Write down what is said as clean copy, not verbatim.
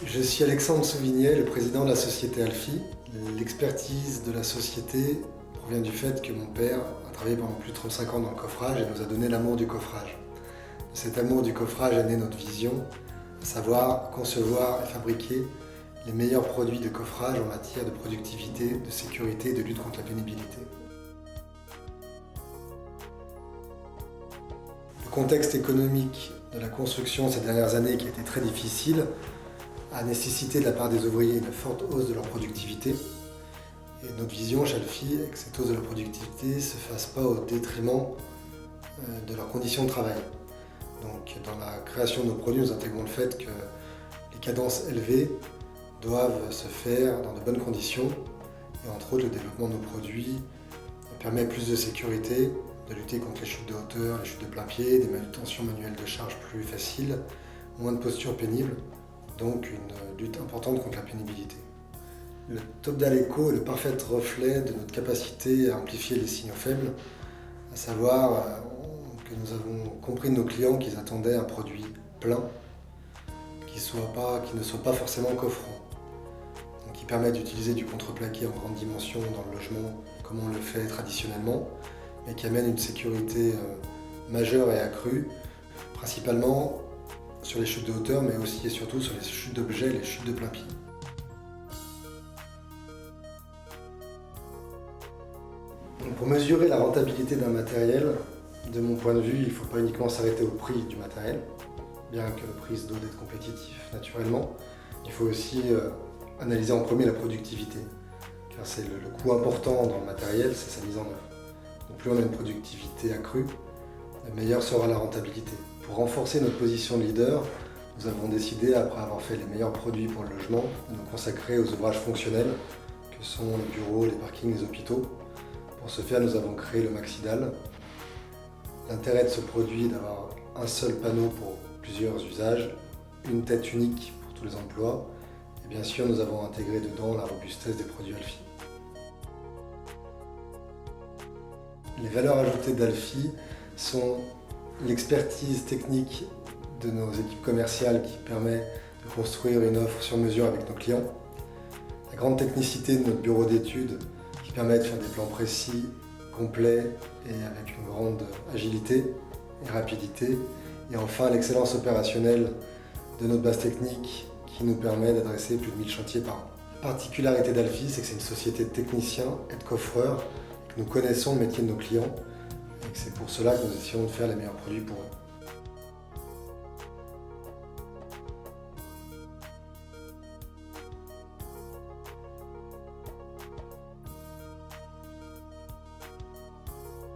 Je suis Alexandre Souvignet, le président de la société Alfi. L'expertise de la société provient du fait que mon père a travaillé pendant plus de 35 ans dans le coffrage et nous a donné l'amour du coffrage. De cet amour du coffrage est née notre vision, à savoir concevoir et fabriquer les meilleurs produits de coffrage en matière de productivité, de sécurité et de lutte contre la pénibilité. Le contexte économique de la construction ces dernières années, qui a été très difficile, a nécessité de la part des ouvriers une forte hausse de leur productivité. Et notre vision chez Alfi est que cette hausse de leur productivité ne se fasse pas au détriment de leurs conditions de travail. Donc dans la création de nos produits, nous intégrons le fait que les cadences élevées doivent se faire dans de bonnes conditions. Et entre autres, le développement de nos produits permet plus de sécurité, de lutter contre les chutes de hauteur, les chutes de plein pied, des manutentions manuelles de charge plus faciles, moins de postures pénibles, donc une lutte importante contre la pénibilité. Le Topdal Eco est le parfait reflet de notre capacité à amplifier les signaux faibles, à savoir que nous avons compris de nos clients qu'ils attendaient un produit plein, qui ne soit pas forcément coffrant, donc qui permet d'utiliser du contreplaqué en grande dimension dans le logement comme on le fait traditionnellement, mais qui amène une sécurité majeure et accrue, principalement sur les chutes de hauteur, mais aussi et surtout sur les chutes d'objets et les chutes de plein pied. Pour mesurer la rentabilité d'un matériel, de mon point de vue, il ne faut pas uniquement s'arrêter au prix du matériel, bien que le prix se doit d'être compétitif naturellement. Il faut aussi analyser en premier la productivité, car c'est le coût important dans le matériel, c'est sa mise en œuvre. Donc plus on a une productivité accrue, meilleure sera la rentabilité. Pour renforcer notre position de leader, nous avons décidé, après avoir fait les meilleurs produits pour le logement, de nous consacrer aux ouvrages fonctionnels, que sont les bureaux, les parkings, les hôpitaux. Pour ce faire, nous avons créé le Maxidal. L'intérêt de ce produit est d'avoir un seul panneau pour plusieurs usages, une tête unique pour tous les emplois, et bien sûr, nous avons intégré dedans la robustesse des produits Alfi. Les valeurs ajoutées d'Alfi sont l'expertise technique de nos équipes commerciales qui permet de construire une offre sur mesure avec nos clients, la grande technicité de notre bureau d'études qui permet de faire des plans précis, complets et avec une grande agilité et rapidité, et enfin l'excellence opérationnelle de notre base technique qui nous permet d'adresser plus de 1000 chantiers par an. La particularité d'Alfi, c'est que c'est une société de techniciens et de coffreurs, que nous connaissons le métier de nos clients, et que c'est pour cela que nous essayons de faire les meilleurs produits pour eux.